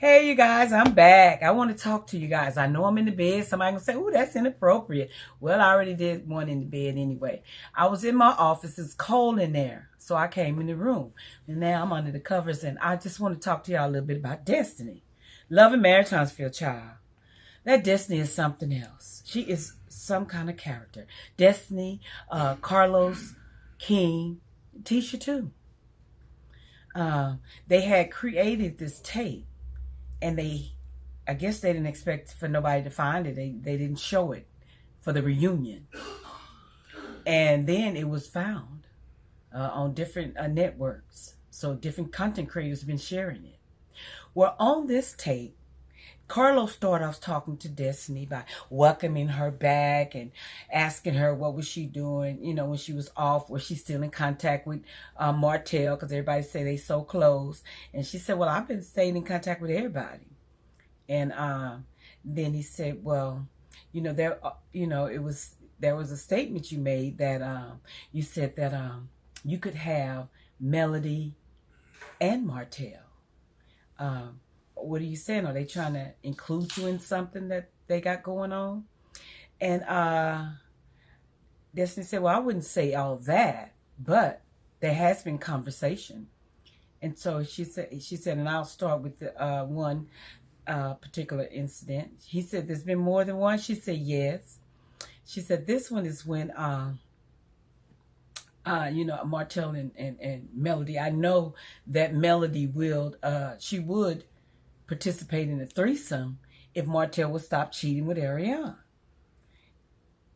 Hey, you guys, I'm back. I want to talk to you guys. I know I'm in the bed. Somebody gonna say, "Ooh, that's inappropriate." Well, I already did one in the bed anyway. I was in my office. It's cold in there, so I came in the room. And now I'm under the covers, and I just want to talk to y'all a little bit about Destiny. Love and Marriage Huntsville, child. That Destiny is something else. She is some kind of character. Destiny, Carlos, King, Tisha too. They had created this tape, and I guess they didn't expect for nobody to find it. They didn't show it for the reunion. And then it was found on different networks. So different content creators have been sharing it. Well, on this tape, Carlos started off talking to Destiny by welcoming her back and asking her what was she doing, when she was off, was she still in contact with Martell, because everybody say they so close. And she said, well, I've been staying in contact with everybody. And then he said, well, there was a statement you made that you said that you could have Melody and Martell. What are you saying? Are they trying to include you in something that they got going on? And Destiny said, well, I wouldn't say all that, but there has been conversation. And so she said, and I'll start with the one particular incident. He said, there's been more than one. She said, yes. She said, this one is when Martell and Melody. I know that Melody she would participate in a threesome if Martell would stop cheating with Ariana.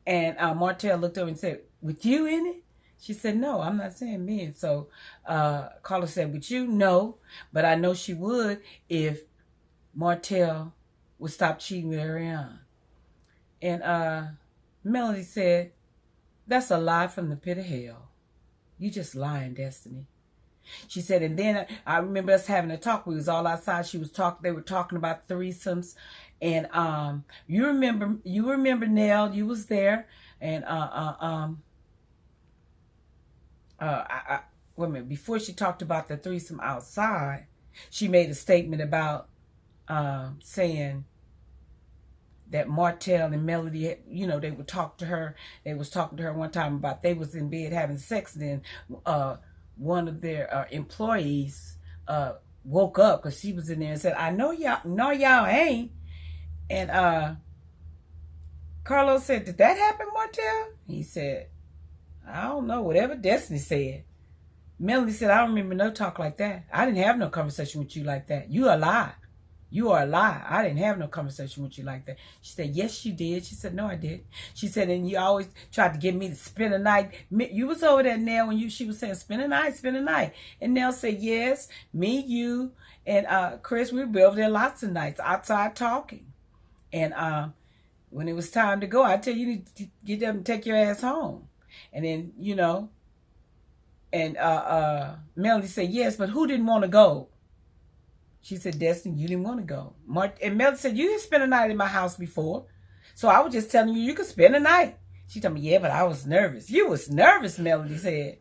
And Martell looked over and said, with you in it? She said, no, I'm not saying me. And so Carla said, with you? No, but I know she would if Martell would stop cheating with Ariana. And Melody said, that's a lie from the pit of hell. You just lying, Destiny. She said, and then I remember us having a talk. We was all outside. They were talking about threesomes. And you remember Nell, you was there. And wait a minute, before she talked about the threesome outside, she made a statement about saying that Martell and Melody, they would talk to her. They was talking to her one time about they was in bed having sex. And then one of their employees woke up because she was in there and said, I know y'all, no, y'all ain't. And Carlos said, did that happen, Martell? He said, I don't know, whatever Destiny said. Melody said, I don't remember no talk like that. I didn't have no conversation with you like that. You a lie. You are a lie. I didn't have no conversation with you like that. She said, yes, you did. She said, no, I did. She said, and you always tried to get me to spend a night. You was over there, Nell, when she was saying, spend a night, spend a night. And Nell said, yes, me, you, and Chris, we were over there lots of nights outside talking. And when it was time to go, I tell you to get up and take your ass home. And then, and Melody said, yes, but who didn't want to go? She said, Destiny, you didn't want to go. And Melody said, you didn't spend a night in my house before. So I was just telling you could spend a night. She told me, yeah, but I was nervous. You was nervous, Melody said.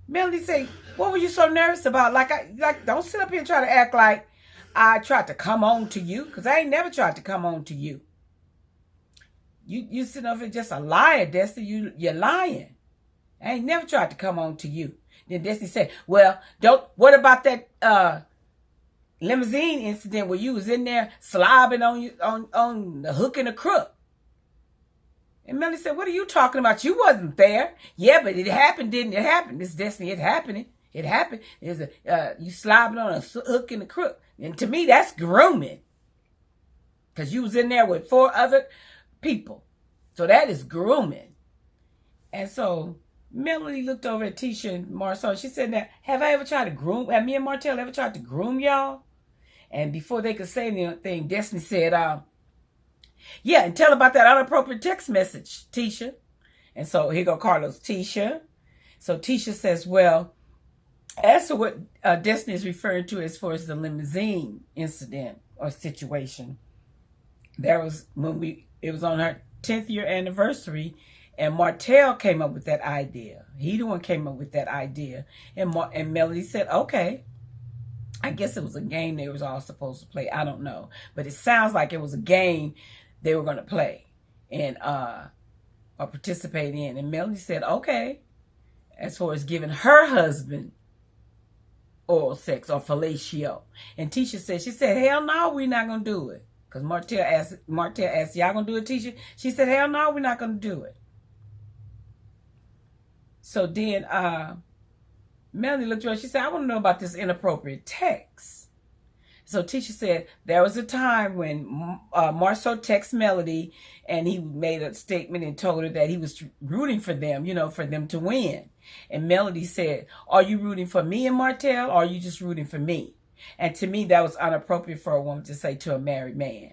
Melody said, what were you so nervous about? Like, don't sit up here and try to act like I tried to come on to you, because I ain't never tried to come on to you. You sitting up here just a liar, Destiny. You're lying. I ain't never tried to come on to you. Then Destiny said, well, what about that limousine incident where you was in there slobbing on the hook and the crook? And Melody said, what are you talking about? You wasn't there. Yeah, but it happened, didn't it? Happen. This Destiny, it happened. It happened. You slobbing on a hook and a crook. And to me, that's grooming. Because you was in there with 4 other people. So that is grooming. And so Melody looked over at Tisha and Marcel. She said, now, have me and Martell ever tried to groom y'all? And before they could say anything, Destiny said, yeah, and tell about that unappropriate text message, Tisha. And so here go Carlos, Tisha. So Tisha says, well, as to what Destiny is referring to as far as the limousine incident or situation, there was it was on her 10th year anniversary, and Martell came up with that idea. He the one came up with that idea. And Melody said, okay. I guess it was a game they was all supposed to play. I don't know. But it sounds like it was a game they were going to play and or participate in. And Melody said, okay, as far as giving her husband oral sex or fellatio. And Tisha said, she said, hell no, we're not going to do it. Because Martell asked, y'all going to do it, Tisha? She said, hell no, we're not going to do it. So then Melody looked around. She said, I want to know about this inappropriate text. So Tisha said, there was a time when Marceau texted Melody and he made a statement and told her that he was rooting for them, you know, for them to win. And Melody said, are you rooting for me and Martell, or are you just rooting for me? And to me, that was inappropriate for a woman to say to a married man.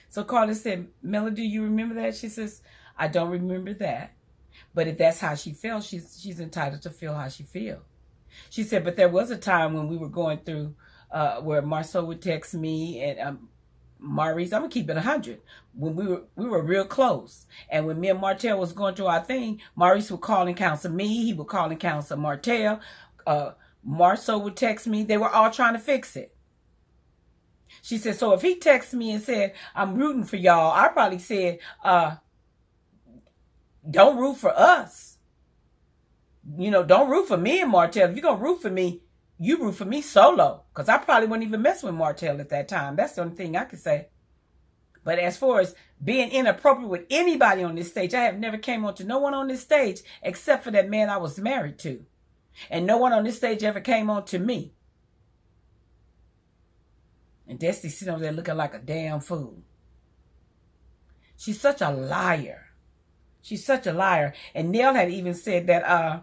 So Carla said, Melody, do you remember that? She says, I don't remember that. But if that's how she felt, she's entitled to feel how she feels. She said, but there was a time when we were going through where Marceau would text me and Maurice, I'm going to keep it 100, when we were real close. And when me and Martell was going through our thing, Maurice would call and counsel me. He would call and counsel Martell. Marceau would text me. They were all trying to fix it. She said, so if he texted me and said, I'm rooting for y'all, I probably said, don't root for us. You know, don't root for me and Martell. If you're going to root for me, you root for me solo. Because I probably wouldn't even mess with Martell at that time. That's the only thing I could say. But as far as being inappropriate with anybody on this stage, I have never came on to no one on this stage except for that man I was married to. And no one on this stage ever came on to me. And Destiny sitting over there looking like a damn fool. She's such a liar. She's such a liar. And Nell had even said that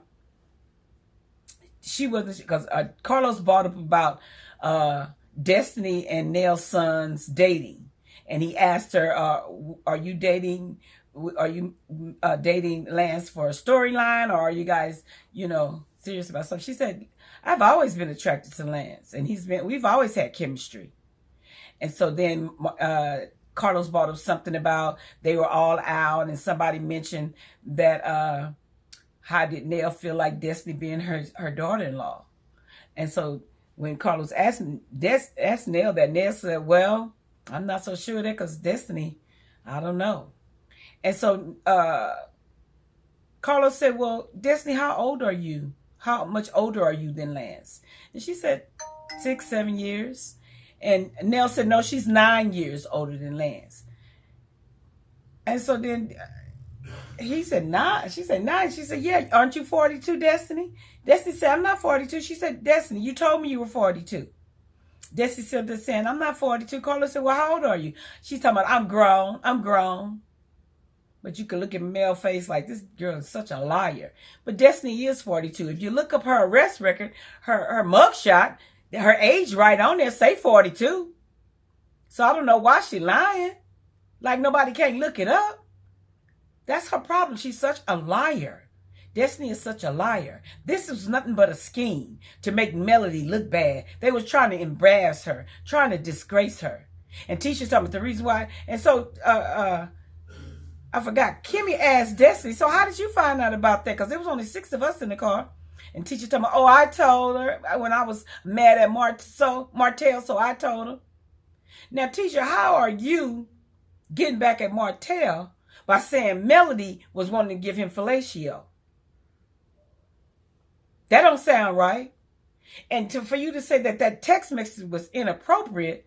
she wasn't, because Carlos brought up about Destiny and Nell's son's dating. And he asked her, are you dating Lance for a storyline, or are you guys, you know, serious about something? She said, I've always been attracted to Lance, and we've always had chemistry. And so then Carlos brought up something about they were all out, and somebody mentioned that how did Nell feel like Destiny being her daughter-in-law? And so when Carlos asked Nell that, Nell said, well, I'm not so sure of that, because Destiny, I don't know. And so Carlos said, well, Destiny, how old are you? How much older are you than Lance? And she said 6, 7 years. And Nell said, no, she's 9 years older than Lance. And so then he said, 9. She said, 9. She said, yeah, aren't you 42, Destiny? Destiny said, I'm not 42. She said, Destiny, you told me you were 42. Destiny said, saying, I'm not 42. Carla said, well, how old are you? She's talking about, I'm grown. But you can look at Mel's face like, this girl is such a liar. But Destiny is 42. If you look up her arrest record, her mugshot, her age right on there say 42. So I don't know why she lying. Like nobody can't look it up. That's her problem. She's such a liar. Destiny is such a liar. This was nothing but a scheme to make Melody look bad. They was trying to embarrass her, trying to disgrace her. And Tisha told me the reason why. And so I forgot. Kimmy asked Destiny, so how did you find out about that? Because there was only 6 of us in the car. And Teacher told me, oh, I told her when I was mad at Martell, so I told her. Now, Teacher, how are you getting back at Martell by saying Melody was wanting to give him fellatio? That don't sound right. And for you to say that text message was inappropriate,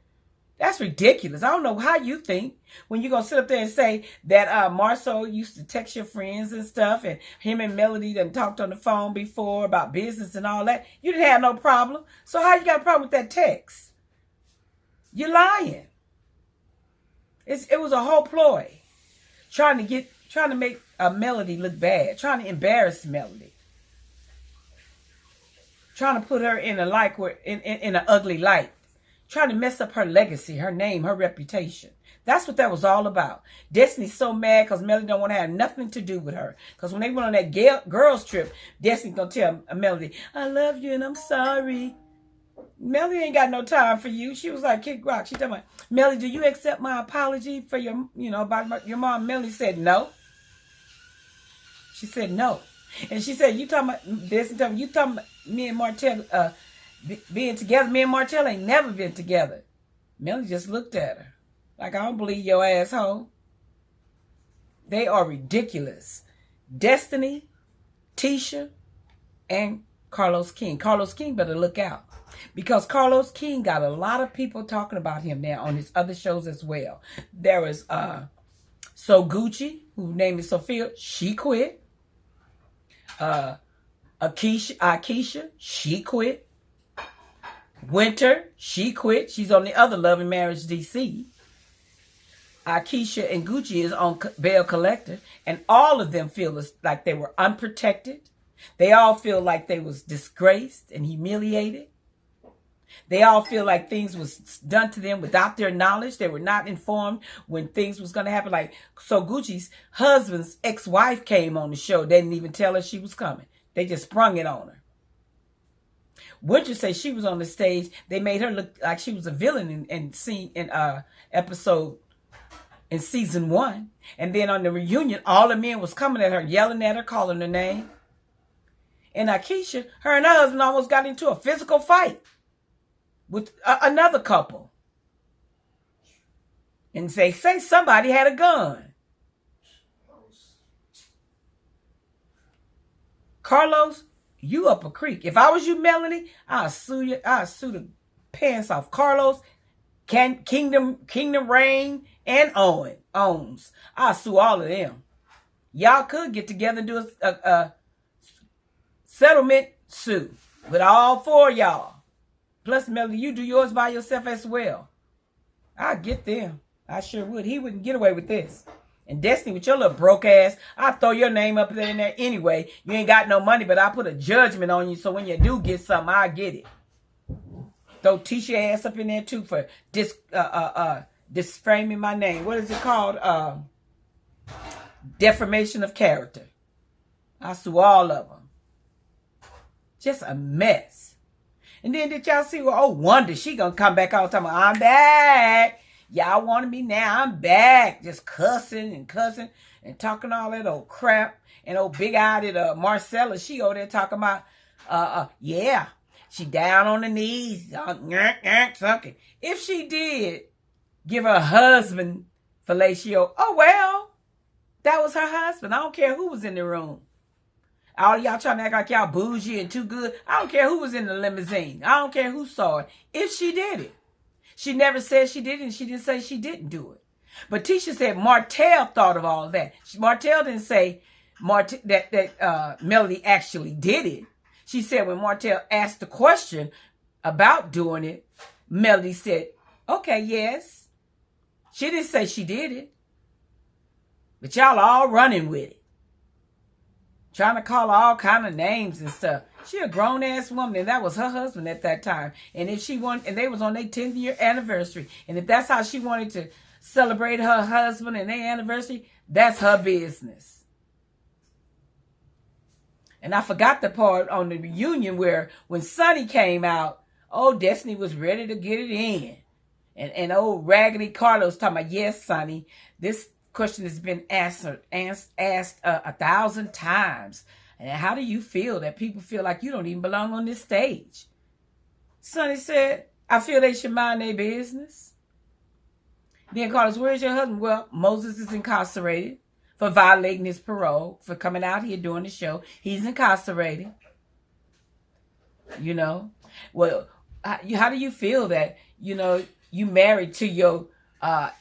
that's ridiculous. I don't know how you think when you're going to sit up there and say that Marceau used to text your friends and stuff, and him and Melody done talked on the phone before about business and all that. You didn't have no problem. So how you got a problem with that text? You're lying. It was a whole ploy. Trying to make Melody look bad. Trying to embarrass Melody. Trying to put her in an ugly light. Trying to mess up her legacy, her name, her reputation. That's what that was all about. Destiny's so mad because Melody don't want to have nothing to do with her. Because when they went on that girls trip, Destiny's going to tell Melody, I love you and I'm sorry. Melody ain't got no time for you. She was like Kid Rock. She told me, Melody, do you accept my apology for your, about your mom? Melody said no. She said no. And she said, you talking about this and you talking about me and Martell being together. Me and Martell ain't never been together. Melody just looked at her like, I don't believe your asshole. They are ridiculous. Destiny, Tisha, and Carlos King. Carlos King better look out, because Carlos King got a lot of people talking about him now on his other shows as well. There is So Gucci, whose name is Sophia, she quit. Akeisha, she quit. Winter, she quit. She's on the other Love and Marriage DC. Akeisha and Gucci is on bail collector, and all of them feel like they were unprotected. They all feel like they was disgraced and humiliated. They all feel like things was done to them without their knowledge. They were not informed when things was going to happen. Like, So Gucci's husband's ex-wife came on the show. They didn't even tell her she was coming. They just sprung it on her. Winter said she was on the stage. They made her look like she was a villain in episode in season 1. And then on the reunion, all the men was coming at her, yelling at her, calling her name. And Akeisha, her and her husband almost got into a physical fight with another couple. And they say somebody had a gun. Carlos, you up a creek. If I was you, Melanie, I'll sue you. I'll sue the pants off Carlos, Kingdom Reign, and Owens. I'll sue all of them. Y'all could get together and do a settlement suit with all 4 of y'all. Plus, Melanie, you do yours by yourself as well. I'll get them. I sure would. He wouldn't get away with this. And Destiny, with your little broke ass, I'll throw your name up there in there anyway. You ain't got no money, but I'll put a judgment on you, so when you do get something, I'll get it. Throw Tisha ass up in there too for disframing my name. What is it called? Defamation of character. I'll sue all of them. Just a mess. And then did y'all see, Wonder, she gonna come back all the time. I'm back. Y'all wanted me now. I'm back. Just cussing and talking all that old crap. And old big-eyed Marcella, she over there talking about, yeah, she down on the knees, sucking. If she did give her husband fellatio, oh well, that was her husband. I don't care who was in the room. All y'all trying to act like y'all bougie and too good. I don't care who was in the limousine. I don't care who saw it. If she did it. She never said she did it, and she didn't say she didn't do it. But Tisha said Martell thought of all of that. Martell didn't say that Melody actually did it. She said when Martell asked the question about doing it, Melody said, okay, yes. She didn't say she did it. But y'all are all running with it. Trying to call her all kind of names and stuff. She a grown-ass woman, and that was her husband at that time. And if she wanted, and they was on their 10th year anniversary. And if that's how she wanted to celebrate her husband and their anniversary, that's her business. And I forgot the part on the reunion where when Sonny came out, Destiny was ready to get it in. And old Raggedy Carlos talking about, yes, Sonny, this question has been asked 1,000 times. And how do you feel that people feel like you don't even belong on this stage? Sonny said, I feel they should mind their business. Then Carlos, where's your husband? Well, Moses is incarcerated for violating his parole, for coming out here doing the show. He's incarcerated. You know? Well, how do you feel that, you married to your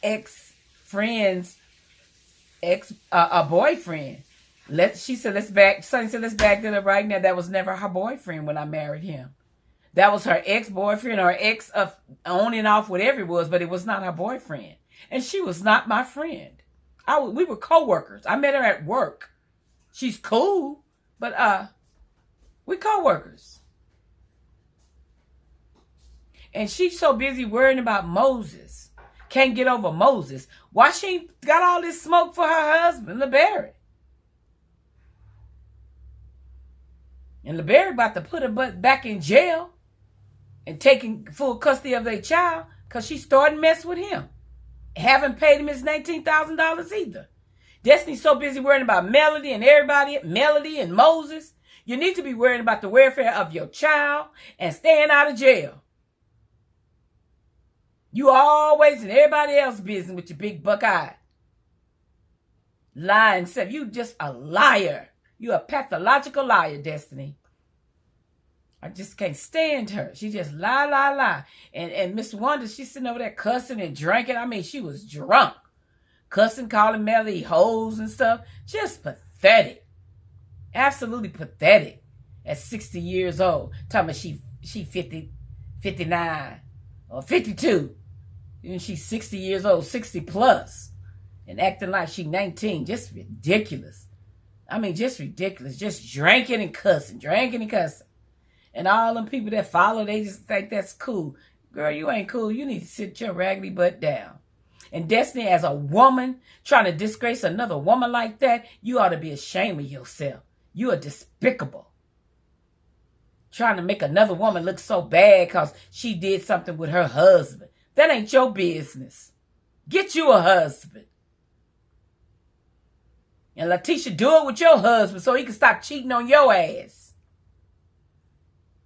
ex-friend's boyfriend? Sonny said, let's back that up right now. That was never her boyfriend when I married him. That was her ex-boyfriend or ex of on and off, whatever it was, but it was not her boyfriend. And she was not my friend. We were co-workers. I met her at work. She's cool, but we co-workers. And she's so busy worrying about Moses. Can't get over Moses. Why she got all this smoke for her husband, LeBarry? And LeBarry about to put her butt back in jail and taking full custody of their child because she started mess with him. Haven't paid him his $19,000 either. Destiny's so busy worrying about Melody and everybody, Melody and Moses. You need to be worrying about the welfare of your child and staying out of jail. You always in everybody else's business with your big buck eye. Lying self. You just a liar. You a pathological liar, Destiny. I just can't stand her. She just lie. And Miss Wonder, she's sitting over there cussing and drinking. I mean, she was drunk. Cussing, calling Melody hoes and stuff. Just pathetic. Absolutely pathetic. At 60 years old. Talking about she 50, 59, or 52. And she's 60 years old, 60 plus. And acting like she's 19. Just ridiculous. I mean, just ridiculous. Just drinking and cussing. And all them people that follow, they just think that's cool. Girl, you ain't cool. You need to sit your raggedy butt down. And Destiny, as a woman, trying to disgrace another woman like that, you ought to be ashamed of yourself. You are despicable. Trying to make another woman look so bad because she did something with her husband. That ain't your business. Get you a husband. And Letitia, do it with your husband so he can stop cheating on your ass.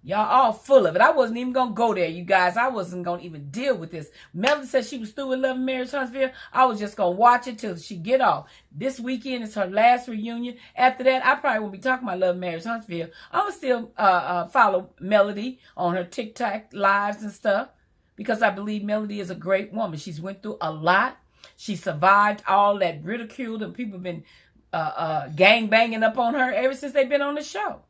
Y'all all full of it. I wasn't even going to go there, you guys. I wasn't going to even deal with this. Melody said she was through with Love and Marriage Huntsville. I was just going to watch it till she get off. This weekend is her last reunion. After that, I probably won't be talking about Love and Marriage Huntsville. I'm going to still follow Melody on her TikTok lives and stuff because I believe Melody is a great woman. She's went through a lot. She survived all that ridicule and people have been gang banging up on her ever since they've been on the show.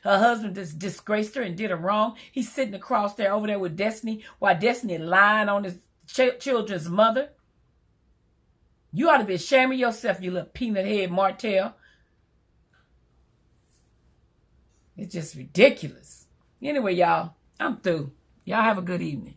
Her husband just disgraced her and did her wrong. He's sitting across there over there with Destiny while Destiny lying on his children's mother. You ought to be ashamed of yourself, you little peanut head Martell. It's just ridiculous. Anyway, y'all, I'm through. Y'all have a good evening.